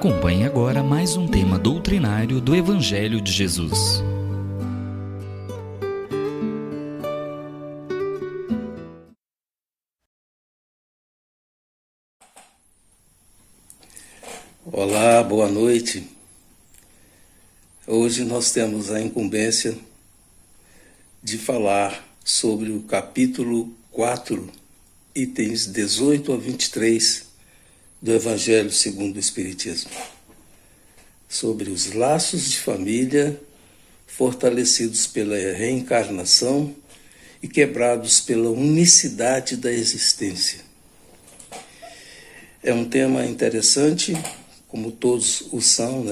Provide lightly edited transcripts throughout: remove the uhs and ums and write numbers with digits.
Acompanhe agora mais um tema doutrinário do Evangelho de Jesus. Olá, boa noite. Hoje nós temos a incumbência de falar sobre o capítulo 4, itens 18 a 23 do Evangelho segundo o Espiritismo, sobre os laços de família fortalecidos pela reencarnação e quebrados pela unicidade da existência. É um tema interessante, como todos o são,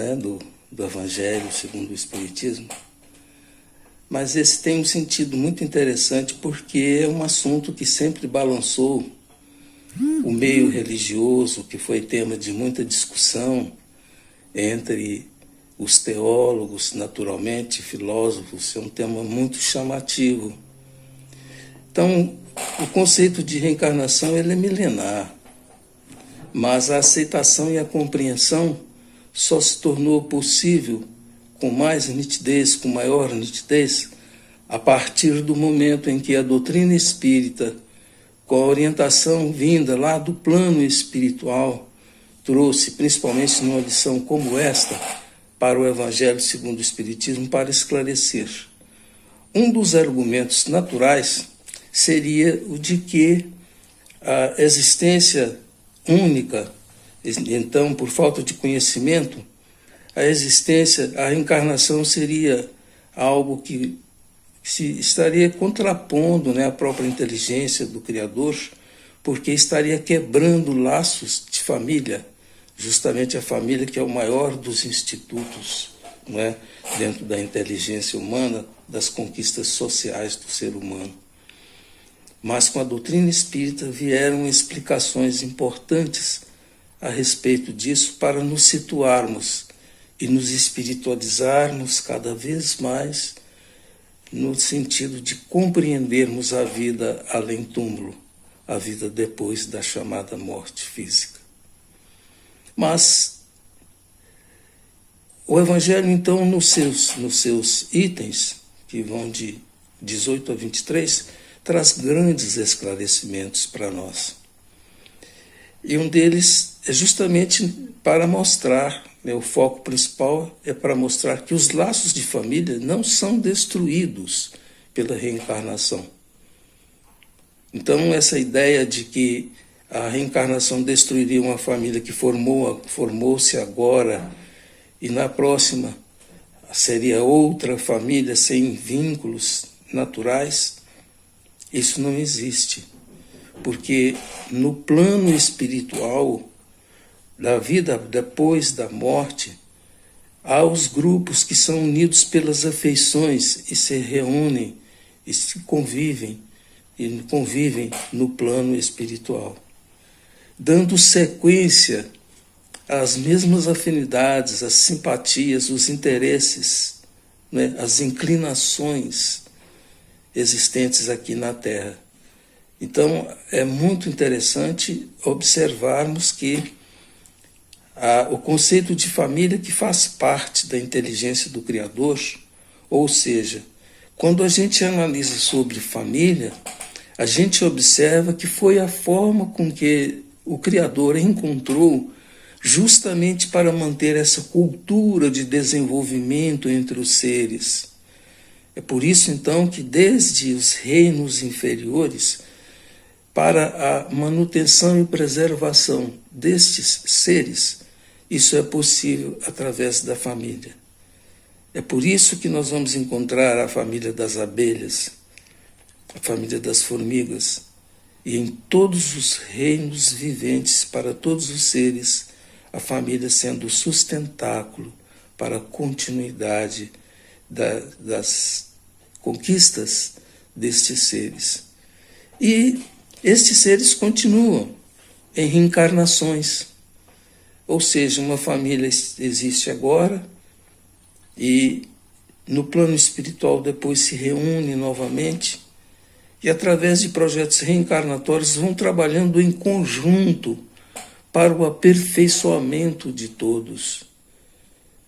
do Evangelho segundo o Espiritismo, mas esse tem um sentido muito interessante porque é um assunto que sempre balançou o meio religioso, que foi tema de muita discussão entre os teólogos, naturalmente, filósofos. É um tema muito chamativo. Então, o conceito de reencarnação ele é milenar, mas a aceitação e a compreensão só se tornou possível com mais nitidez, com maior nitidez, a partir do momento em que a doutrina espírita, com a orientação vinda lá do plano espiritual, trouxe, principalmente numa lição como esta, para o Evangelho segundo o Espiritismo, para esclarecer. Um dos argumentos naturais seria o de que a existência única, então, por falta de conhecimento, a reencarnação seria algo que se estaria contrapondo a própria inteligência do Criador, porque estaria quebrando laços de família, justamente a família que é o maior dos institutos, dentro da inteligência humana, das conquistas sociais do ser humano. Mas com a doutrina espírita vieram explicações importantes a respeito disso para nos situarmos e nos espiritualizarmos cada vez mais no sentido de compreendermos a vida além túmulo, a vida depois da chamada morte física. Mas o Evangelho, então, nos seus itens, que vão de 18 a 23, traz grandes esclarecimentos para nós. E um deles é justamente para mostrar, o foco principal é para mostrar que os laços de família não são destruídos pela reencarnação. Então, essa ideia de que a reencarnação destruiria uma família que formou-se agora e na próxima seria outra família sem vínculos naturais, isso não existe. Porque no plano espiritual da vida depois da morte, há os grupos que são unidos pelas afeições e se reúnem e se convivem no plano espiritual, dando sequência às mesmas afinidades, às simpatias, os interesses, as inclinações existentes aqui na Terra. Então, é muito interessante observarmos que o conceito de família que faz parte da inteligência do Criador, ou seja, quando a gente analisa sobre família, a gente observa que foi a forma com que o Criador encontrou justamente para manter essa cultura de desenvolvimento entre os seres. É por isso, então, que desde os reinos inferiores, para a manutenção e preservação destes seres, isso é possível através da família. É por isso que nós vamos encontrar a família das abelhas, a família das formigas, e em todos os reinos viventes, para todos os seres, a família sendo o sustentáculo para a continuidade das conquistas destes seres. E estes seres continuam em reencarnações, ou seja, uma família existe agora e no plano espiritual depois se reúne novamente e através de projetos reencarnatórios vão trabalhando em conjunto para o aperfeiçoamento de todos.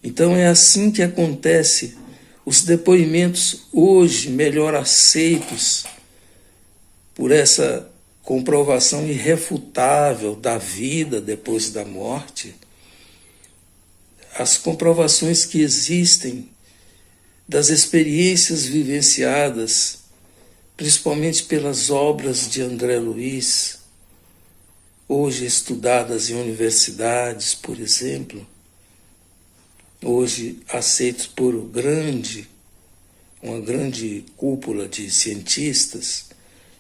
Então é assim que acontece. Os depoimentos hoje melhor aceitos por essa comprovação irrefutável da vida depois da morte, as comprovações que existem das experiências vivenciadas, principalmente pelas obras de André Luiz, hoje estudadas em universidades, por exemplo, hoje aceitos por uma grande cúpula de cientistas,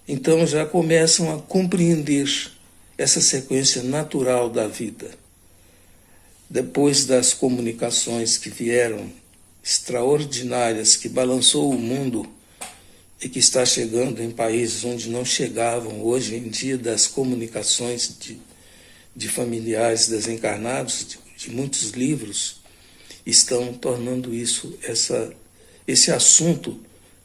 então já começam a compreender essa sequência natural da vida. Depois das comunicações que vieram, extraordinárias, que balançou o mundo e que está chegando em países onde não chegavam hoje em dia, das comunicações de familiares desencarnados, de muitos livros, estão tornando esse assunto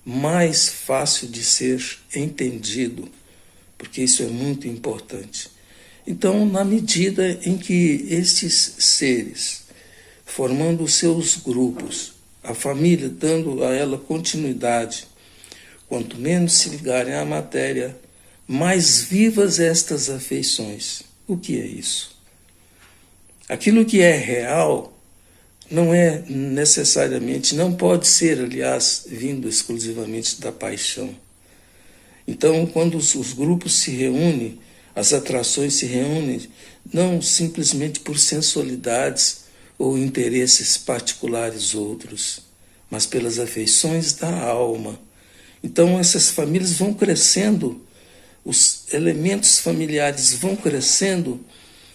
mais fácil de ser entendido, porque isso é muito importante. Então, na medida em que estes seres, formando os seus grupos, a família dando a ela continuidade, quanto menos se ligarem à matéria, mais vivas estas afeições. O que é isso? Aquilo que é real não é necessariamente, não pode ser, aliás, vindo exclusivamente da paixão. Então, quando os grupos se reúnem, as atrações se reúnem, não simplesmente por sensualidades ou interesses particulares outros, mas pelas afeições da alma. Então, essas famílias vão crescendo, os elementos familiares vão crescendo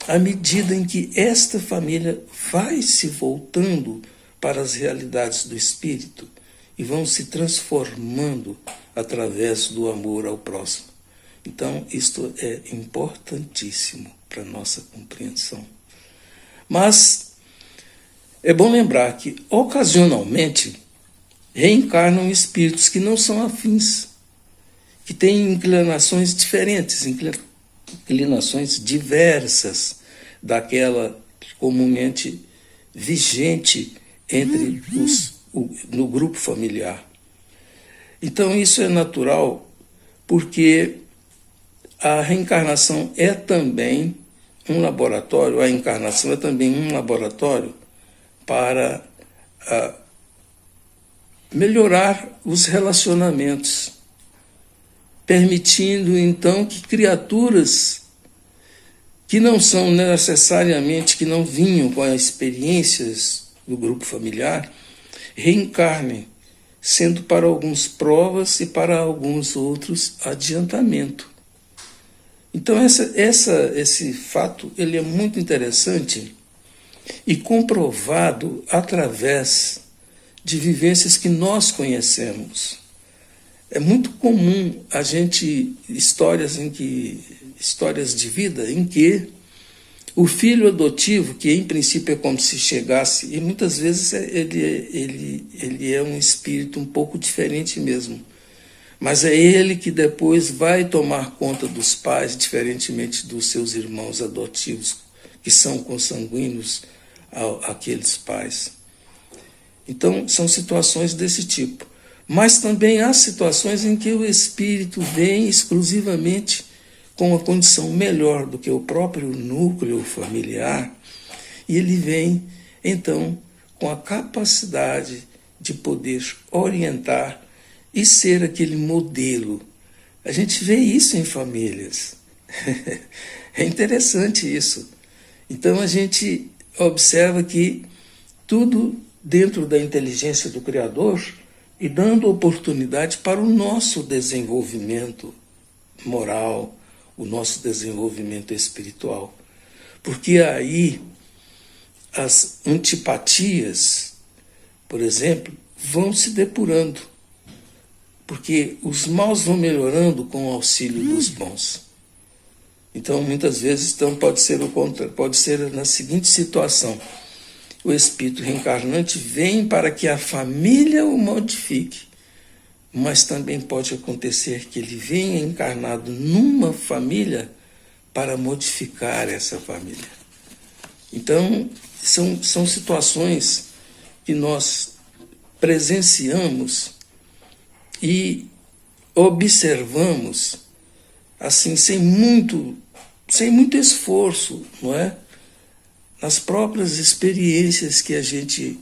à medida em que esta família vai se voltando para as realidades do espírito e vão se transformando através do amor ao próximo. Então, isto é importantíssimo para a nossa compreensão. Mas é bom lembrar que, ocasionalmente, reencarnam espíritos que não são afins, que têm inclinações diferentes, inclinações diversas daquela comumente vigente no grupo familiar. Então, isso é natural, porque a reencarnação é também um laboratório, a encarnação é também um laboratório para melhorar os relacionamentos, permitindo então que criaturas que não são necessariamente, que não vinham com as experiências do grupo familiar, reencarnem, sendo para alguns provas e para alguns outros adiantamento. Então esse fato ele é muito interessante e comprovado através de vivências que nós conhecemos. É muito comum a gente histórias de vida em que o filho adotivo, que em princípio é como se chegasse, e muitas vezes ele é um espírito um pouco diferente mesmo, mas é ele que depois vai tomar conta dos pais, diferentemente dos seus irmãos adotivos, que são consanguíneos àqueles pais. Então, são situações desse tipo. Mas também há situações em que o espírito vem exclusivamente com uma condição melhor do que o próprio núcleo familiar, e ele vem, então, com a capacidade de poder orientar e ser aquele modelo. A gente vê isso em famílias. É interessante isso. Então, a gente observa que tudo dentro da inteligência do Criador e dando oportunidade para o nosso desenvolvimento moral, o nosso desenvolvimento espiritual. Porque aí as antipatias, por exemplo, vão se depurando, porque os maus vão melhorando com o auxílio dos bons. Então, muitas vezes, pode ser na seguinte situação: o espírito reencarnante vem para que a família o modifique, mas também pode acontecer que ele venha encarnado numa família para modificar essa família. Então, são situações que nós presenciamos e observamos assim sem muito esforço, não é? Nas próprias experiências que a gente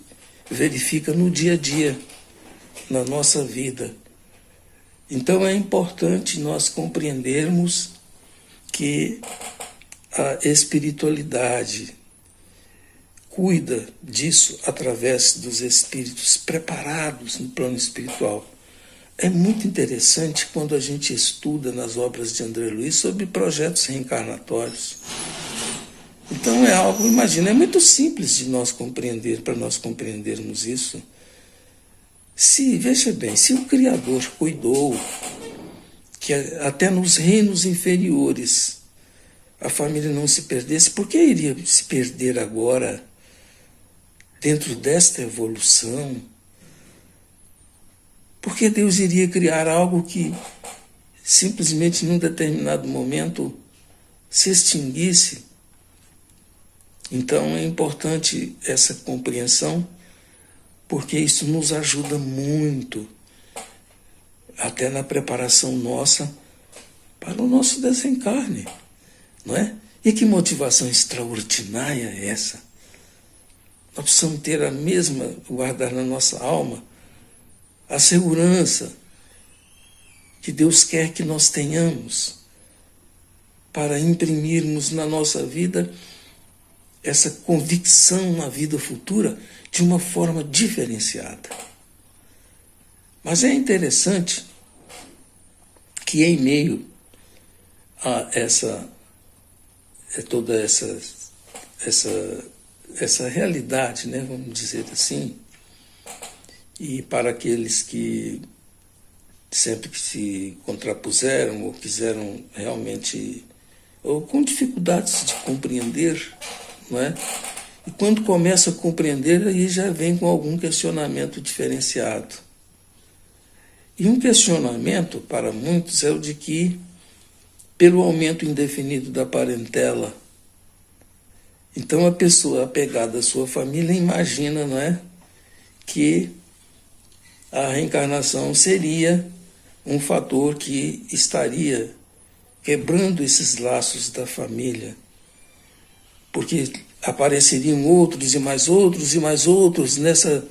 verifica no dia a dia, na nossa vida. Então é importante nós compreendermos que a espiritualidade cuida disso através dos espíritos preparados no plano espiritual. É muito interessante quando a gente estuda nas obras de André Luiz sobre projetos reencarnatórios. Então é algo, imagina, é muito simples de nós compreender, para nós compreendermos isso. Veja bem, se o Criador cuidou que até nos reinos inferiores a família não se perdesse, por que iria se perder agora dentro desta evolução? Porque Deus iria criar algo que simplesmente num determinado momento se extinguisse. Então é importante essa compreensão, porque isso nos ajuda muito, até na preparação nossa para o nosso desencarne, não é? E que motivação extraordinária é essa? Nós precisamos ter a mesma, guardar na nossa alma, a segurança que Deus quer que nós tenhamos para imprimirmos na nossa vida essa convicção na vida futura de uma forma diferenciada. Mas é interessante que em meio a toda essa realidade, né, vamos dizer assim, e para aqueles que sempre que se contrapuseram ou quiseram realmente, ou com dificuldades de compreender, não é? E quando começa a compreender, aí já vem com algum questionamento diferenciado. E um questionamento para muitos é o de que, pelo aumento indefinido da parentela, então a pessoa apegada à sua família imagina, não é, que a reencarnação seria um fator que estaria quebrando esses laços da família, porque apareceriam outros e mais outros e mais outros nessa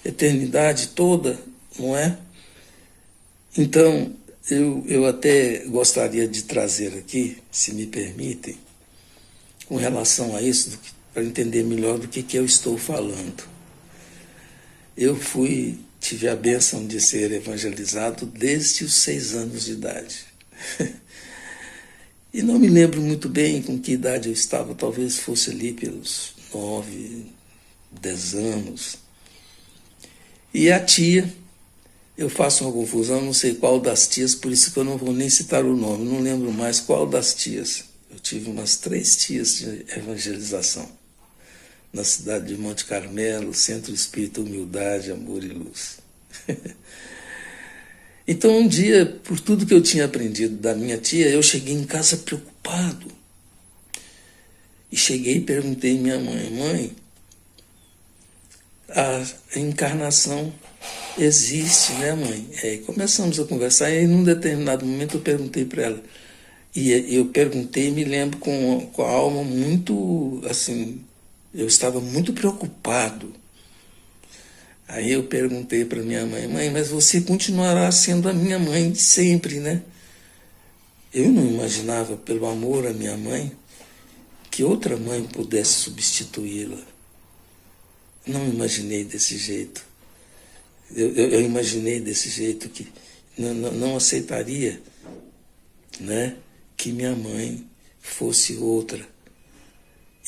eternidade toda, não é? Então, eu até gostaria de trazer aqui, se me permitem, com relação a isso, para entender melhor do que eu estou falando. Eu tive a bênção de ser evangelizado desde os 6 anos de idade. E não me lembro muito bem com que idade eu estava, talvez fosse ali pelos 9, 10 anos. E a tia, eu faço uma confusão, não sei qual das tias, por isso que eu não vou nem citar o nome, não lembro mais qual das tias. Eu tive umas 3 tias de evangelização, na cidade de Monte Carmelo, Centro Espírita Humildade, Amor e Luz. Então, um dia, por tudo que eu tinha aprendido da minha tia, eu cheguei em casa preocupado. E cheguei e perguntei à minha mãe: mãe, a encarnação existe, né, mãe? E começamos a conversar, e aí, num determinado momento, eu perguntei para ela. E eu perguntei, me lembro, com a alma muito, assim, eu estava muito preocupado. Aí eu perguntei para minha mãe: mãe, mas você continuará sendo a minha mãe sempre, né? Eu não imaginava, pelo amor à minha mãe, que outra mãe pudesse substituí-la. Não imaginei desse jeito. Eu imaginei desse jeito que não aceitaria, né, que minha mãe fosse outra.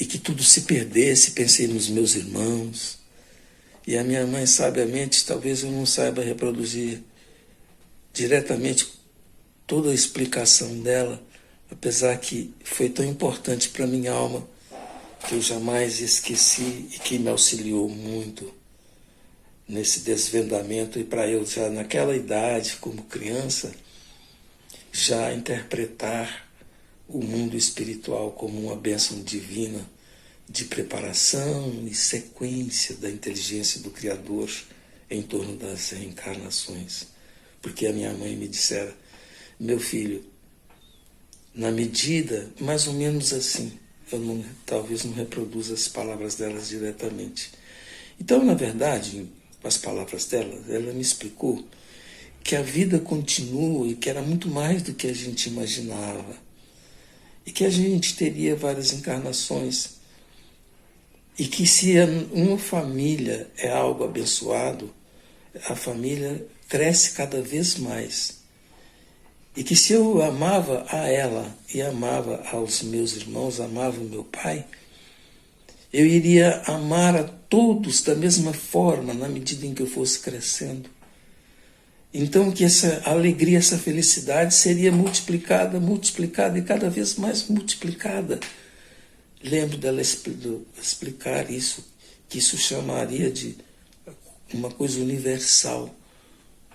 E que tudo se perdesse. Pensei nos meus irmãos. E a minha mãe, sabiamente, talvez eu não saiba reproduzir diretamente toda a explicação dela, apesar que foi tão importante para a minha alma, que eu jamais esqueci e que me auxiliou muito nesse desvendamento, e para eu já naquela idade, como criança, já interpretar o mundo espiritual como uma bênção divina de preparação e sequência da inteligência do Criador em torno das reencarnações. Porque a minha mãe me dissera: meu filho, na medida, mais ou menos assim, talvez não reproduza as palavras delas diretamente. Então, na verdade, com as palavras dela, ela me explicou que a vida continua e que era muito mais do que a gente imaginava. E que a gente teria várias encarnações. E que se uma família é algo abençoado, a família cresce cada vez mais. E que se eu amava a ela e amava aos meus irmãos, amava o meu pai, eu iria amar a todos da mesma forma na medida em que eu fosse crescendo. Então que essa alegria, essa felicidade seria multiplicada, multiplicada e cada vez mais multiplicada. Lembro dela explicar isso, que isso chamaria de uma coisa universal,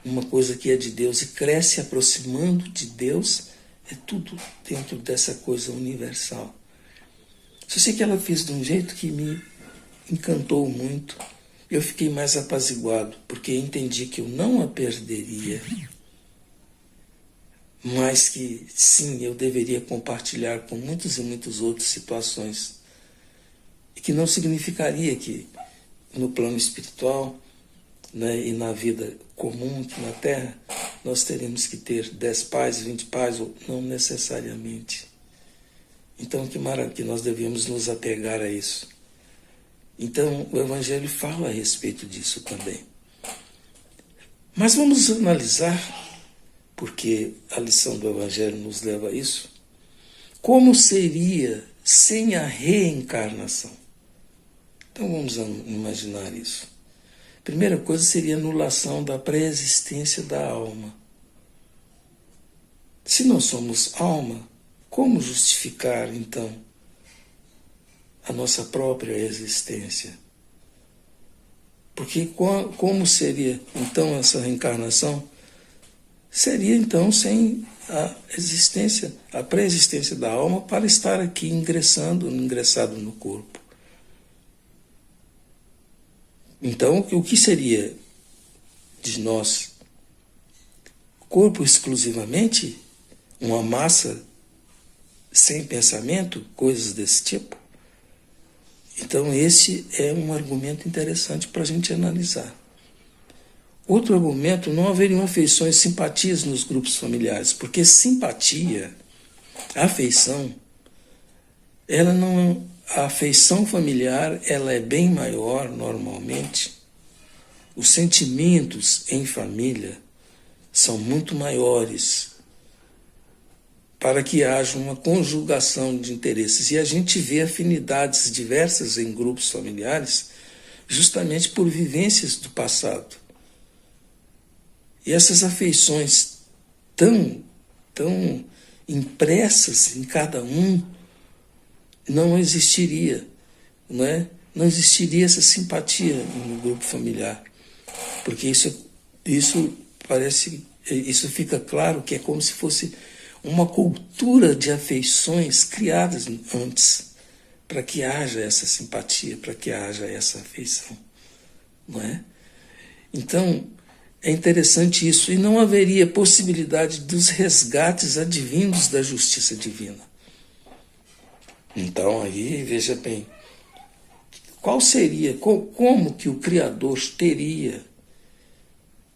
uma coisa que é de Deus e cresce aproximando de Deus, é tudo dentro dessa coisa universal. Só sei que ela fez de um jeito que me encantou muito. Eu fiquei mais apaziguado, porque entendi que eu não a perderia, mas que sim, eu deveria compartilhar com muitas e muitas outras situações. E que não significaria que no plano espiritual, né, e na vida comum aqui na Terra, nós teríamos que ter 10 pais, 20 pais, ou não necessariamente. Então, que nós devemos nos apegar a isso. Então, o Evangelho fala a respeito disso também. Mas vamos analisar, porque a lição do Evangelho nos leva a isso, como seria sem a reencarnação. Então, vamos imaginar isso. Primeira coisa seria a anulação da pré-existência da alma. Se nós somos alma, como justificar, então, a nossa própria existência? Porque como seria, então, essa reencarnação? Seria, então, sem a existência, a pré-existência da alma para estar aqui ingressado no corpo. Então, o que seria de nós? Corpo exclusivamente? Uma massa sem pensamento? Coisas desse tipo? Então, esse é um argumento interessante para a gente analisar. Outro argumento: não haveriam afeições, simpatias nos grupos familiares, porque simpatia, afeição, a afeição familiar ela é bem maior normalmente. Os sentimentos em família são muito maiores para que haja uma conjugação de interesses. E a gente vê afinidades diversas em grupos familiares justamente por vivências do passado. E essas afeições tão impressas em cada um, não existiria, não é? Não existiria essa simpatia no grupo familiar. Porque isso fica claro que é como se fosse uma cultura de afeições criadas antes, para que haja essa simpatia, para que haja essa afeição, não é? Então, é interessante isso, e não haveria possibilidade dos resgates advindos da justiça divina. Então, aí, veja bem, qual seria, como que o Criador teria,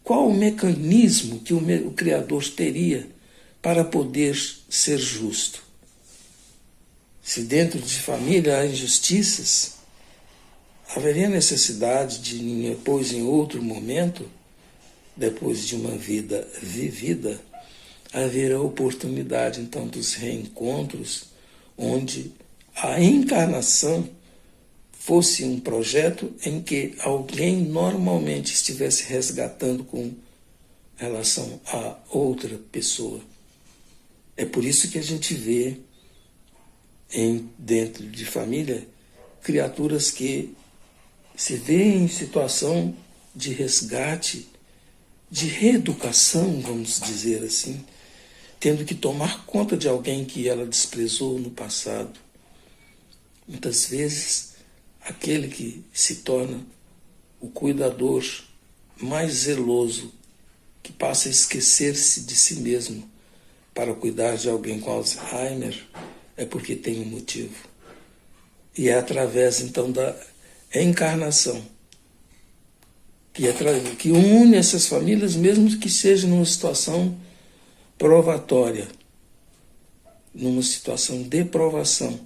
qual o mecanismo que o Criador teria para poder ser justo? Se dentro de família há injustiças, haveria necessidade de, depois, em outro momento, depois de uma vida vivida, haver a oportunidade, então, dos reencontros, onde a encarnação fosse um projeto em que alguém normalmente estivesse resgatando com relação a outra pessoa. É por isso que a gente vê dentro de família criaturas que se veem em situação de resgate, de reeducação, vamos dizer assim, tendo que tomar conta de alguém que ela desprezou no passado. Muitas vezes, aquele que se torna o cuidador mais zeloso, que passa a esquecer-se de si mesmo para cuidar de alguém com Alzheimer, é porque tem um motivo. E é através, então, da encarnação que une essas famílias, mesmo que seja numa situação provatória, numa situação de provação,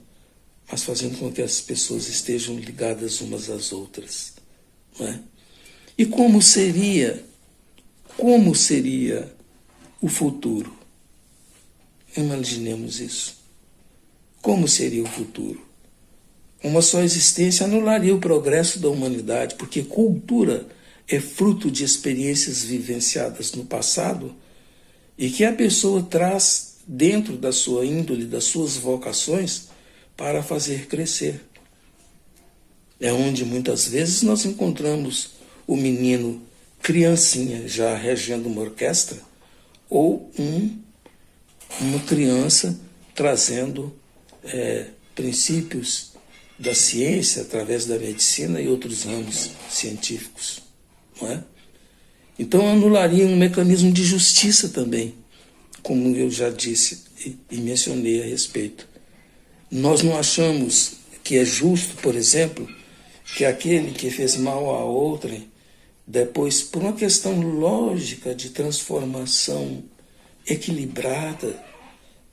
mas fazendo com que as pessoas estejam ligadas umas às outras. Não é? E como seria o futuro? Imaginemos isso. Como seria o futuro? Uma só existência anularia o progresso da humanidade, porque cultura é fruto de experiências vivenciadas no passado e que a pessoa traz dentro da sua índole, das suas vocações, para fazer crescer. É onde muitas vezes nós encontramos o menino criancinha já regendo uma orquestra ou uma criança trazendo princípios da ciência através da medicina e outros ramos científicos. Não é? Então anularia um mecanismo de justiça também, como eu já disse e mencionei a respeito. Nós não achamos que é justo, por exemplo, que aquele que fez mal a outrem, depois, por uma questão lógica de transformação equilibrada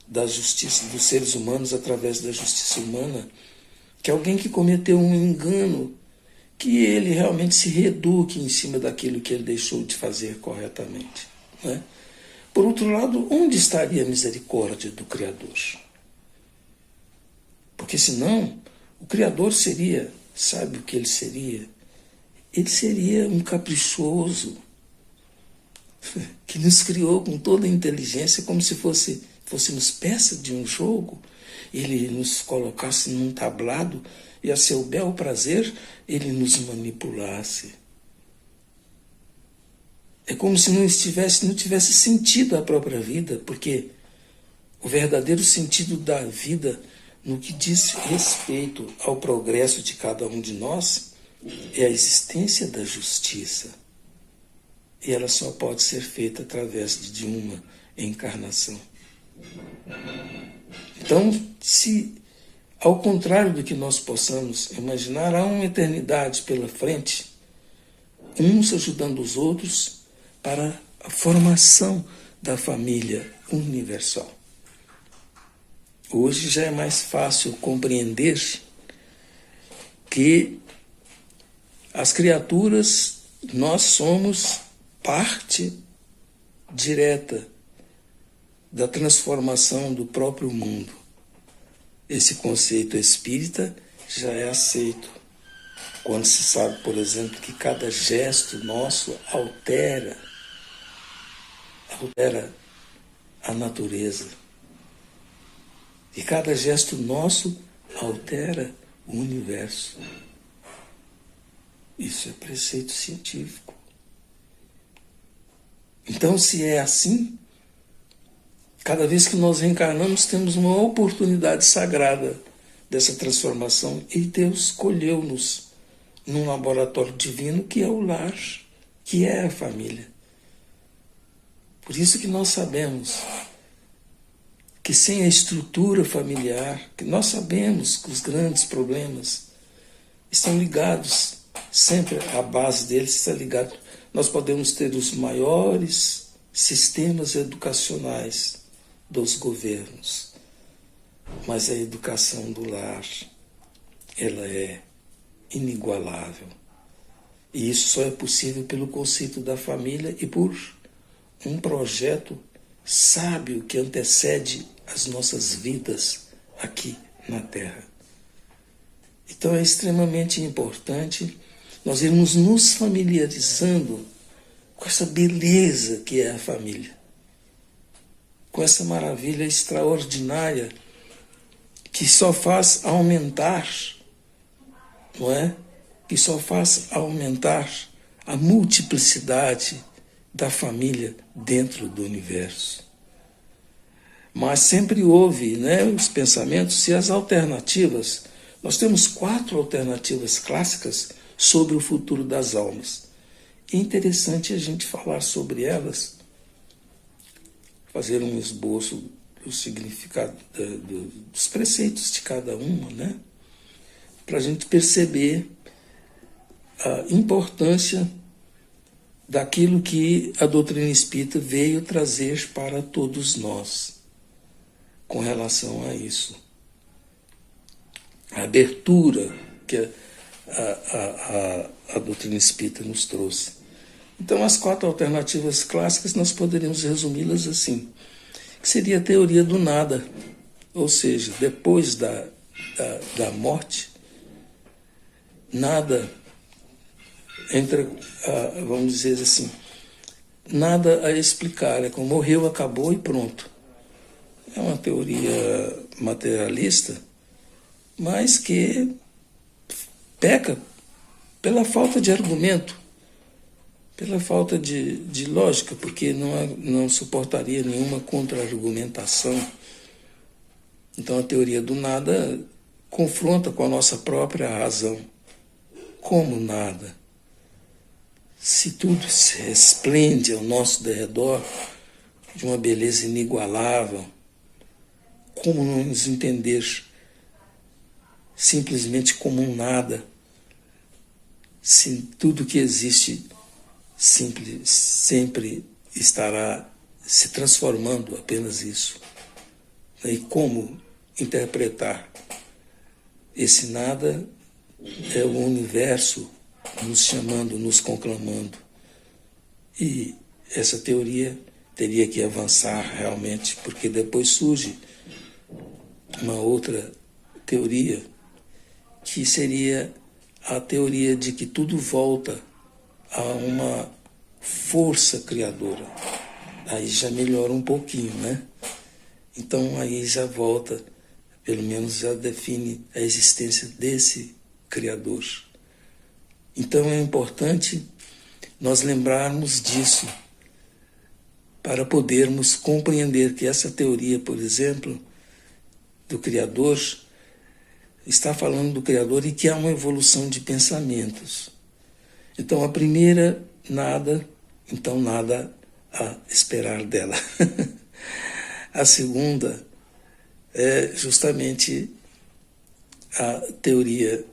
da justiça dos seres humanos através da justiça humana, que alguém que cometeu um engano, que ele realmente se reeduque em cima daquilo que ele deixou de fazer corretamente. Né? Por outro lado, onde estaria a misericórdia do Criador? Porque senão, o Criador seria, sabe o que ele seria? Ele seria um caprichoso, que nos criou com toda a inteligência, como se fôssemos peça de um jogo. Ele nos colocasse num tablado e, a seu bel prazer, ele nos manipulasse. É como se não tivesse sentido a própria vida, porque o verdadeiro sentido da vida, no que diz respeito ao progresso de cada um de nós, é a existência da justiça. E ela só pode ser feita através de uma encarnação. Então, se ao contrário do que nós possamos imaginar, há uma eternidade pela frente, uns ajudando os outros para a formação da família universal. Hoje já é mais fácil compreender que as criaturas, nós somos parte direta da transformação do próprio mundo. Esse conceito espírita já é aceito quando se sabe, por exemplo, que cada gesto nosso altera a natureza. E cada gesto nosso altera o universo. Isso é preceito científico. Então, se é assim, cada vez que nós reencarnamos, temos uma oportunidade sagrada dessa transformação. E Deus escolheu-nos num laboratório divino que é o lar, que é a família. Por isso que nós sabemos que sem a estrutura familiar, que nós sabemos que os grandes problemas estão ligados, sempre a base deles está ligada. Nós podemos ter os maiores sistemas educacionais dos governos, mas a educação do lar, ela é inigualável. E isso só é possível pelo conceito da família e por um projeto sábio que antecede as nossas vidas aqui na Terra. Então é extremamente importante nós irmos nos familiarizando com essa beleza que é a família, com essa maravilha extraordinária que só faz aumentar, não é? Que só faz aumentar a multiplicidade da família dentro do universo. Mas sempre houve, né, os pensamentos e as alternativas. Nós temos 4 alternativas clássicas sobre o futuro das almas. É interessante a gente falar sobre elas, fazer um esboço do significado, dos preceitos de cada uma, né? Para a gente perceber a importância daquilo que a doutrina espírita veio trazer para todos nós com relação a isso. A abertura que a doutrina espírita nos trouxe. Então, as 4 alternativas clássicas, nós poderíamos resumi-las assim, que seria a teoria do nada, ou seja, depois da morte, nada entra, vamos dizer assim, nada a explicar, é como morreu, acabou e pronto. É uma teoria materialista, mas que peca pela falta de argumento, pela falta de lógica, porque não suportaria nenhuma contra-argumentação. Então a teoria do nada confronta com a nossa própria razão. Como nada? Se tudo se resplende ao nosso derredor de uma beleza inigualável, como não nos entender simplesmente como um nada, se tudo que existe sempre estará se transformando, apenas isso. E como interpretar esse nada? É o universo nos chamando, nos conclamando. E essa teoria teria que avançar realmente, porque depois surge uma outra teoria, que seria a teoria de que tudo volta a uma força criadora. Aí já melhora um pouquinho, né? Então aí já volta, pelo menos já define a existência desse Criador. Então é importante nós lembrarmos disso para podermos compreender que essa teoria, por exemplo, do Criador, está falando do Criador e que há uma evolução de pensamentos. Então a primeira, nada, então nada a esperar dela. A segunda é justamente a teoria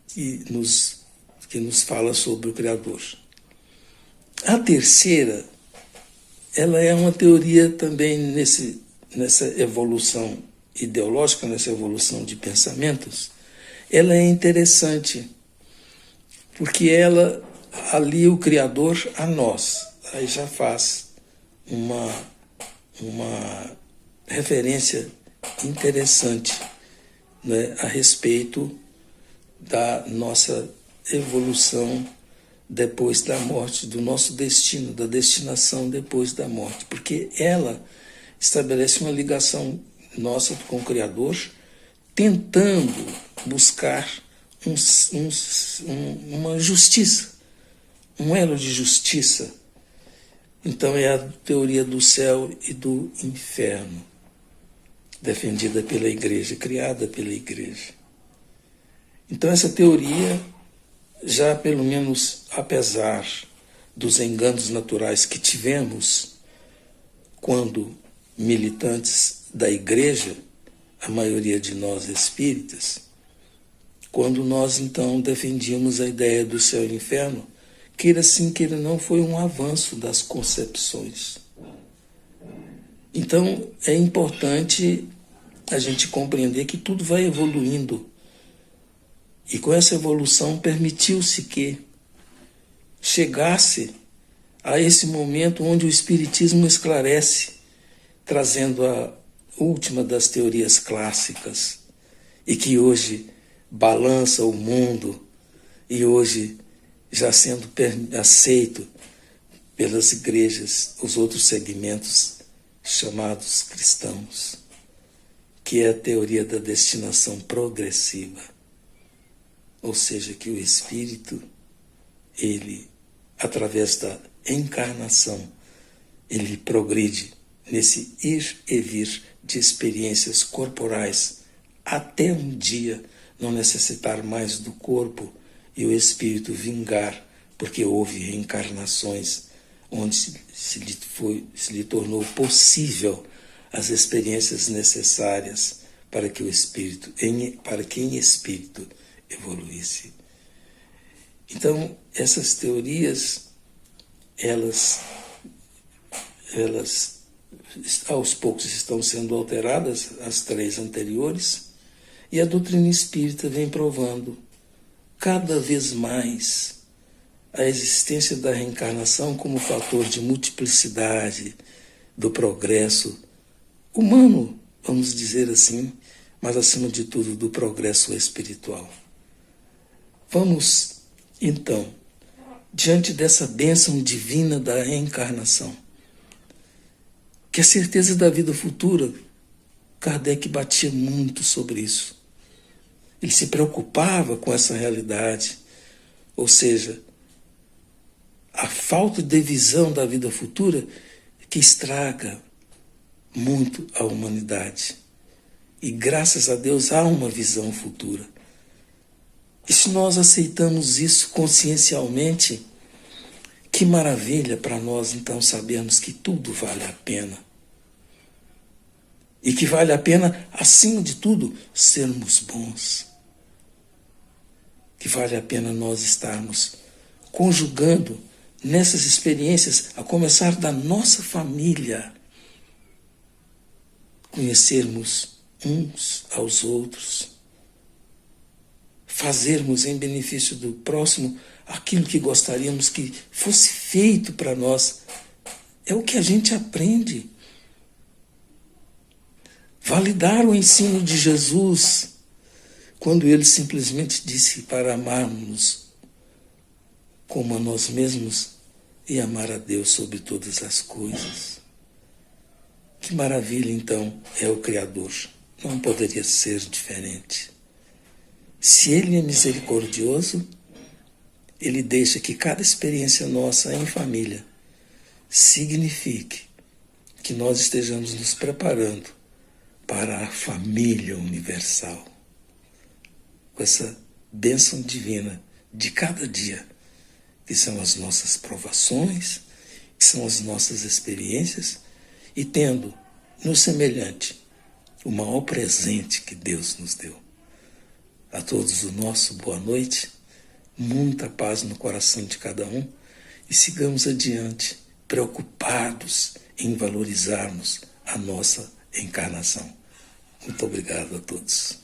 que nos fala sobre o Criador. A terceira, ela é uma teoria também nessa evolução ideológica, nessa evolução de pensamentos. Ela é interessante, porque ela alia o Criador a nós. Aí já faz uma referência interessante, né, a respeito da nossa evolução depois da morte, do nosso destino, da destinação depois da morte, porque ela estabelece uma ligação nossa com o Criador, tentando buscar uma justiça, um elo de justiça. Então é a teoria do céu e do inferno, defendida pela Igreja, criada pela Igreja. Então essa teoria, já pelo menos apesar dos enganos naturais que tivemos quando militantes da Igreja, a maioria de nós espíritas, quando nós então defendíamos a ideia do céu e inferno, queira sim, queira não, foi um avanço das concepções. Então é importante a gente compreender que tudo vai evoluindo. E com essa evolução permitiu-se que chegasse a esse momento onde o Espiritismo esclarece, trazendo a última das teorias clássicas, e que hoje balança o mundo, e hoje já sendo aceito pelas igrejas, os outros segmentos chamados cristãos, que é a teoria da destinação progressiva. Ou seja, que o espírito, ele, através da encarnação, ele progride nesse ir e vir de experiências corporais, até um dia não necessitar mais do corpo e o espírito vingar, porque houve reencarnações onde se lhe tornou possível as experiências necessárias para que o espírito, para que em espírito evoluísse. Então, essas teorias, elas aos poucos estão sendo alteradas, as três anteriores, e a doutrina espírita vem provando cada vez mais a existência da reencarnação como fator de multiplicidade, do progresso humano, vamos dizer assim, mas acima de tudo do progresso espiritual. Vamos, então, diante dessa bênção divina da reencarnação, que a certeza da vida futura, Kardec batia muito sobre isso. Ele se preocupava com essa realidade, ou seja, a falta de visão da vida futura que estraga muito a humanidade. E graças a Deus há uma visão futura. E se nós aceitamos isso consciencialmente, que maravilha para nós então sabermos que tudo vale a pena. E que vale a pena, acima de tudo, sermos bons. Que vale a pena nós estarmos conjugando nessas experiências, a começar da nossa família, conhecermos uns aos outros, fazermos em benefício do próximo aquilo que gostaríamos que fosse feito para nós. É o que a gente aprende. Validar o ensino de Jesus, quando ele simplesmente disse para amarmos como a nós mesmos e amar a Deus sobre todas as coisas. Que maravilha, então, é o Criador. Não poderia ser diferente. Se Ele é misericordioso, Ele deixa que cada experiência nossa em família signifique que nós estejamos nos preparando para a família universal. Com essa bênção divina de cada dia, que são as nossas provações, que são as nossas experiências, e tendo no semelhante o maior presente que Deus nos deu. A todos o nosso boa noite, muita paz no coração de cada um, e sigamos adiante, preocupados em valorizarmos a nossa encarnação. Muito obrigado a todos.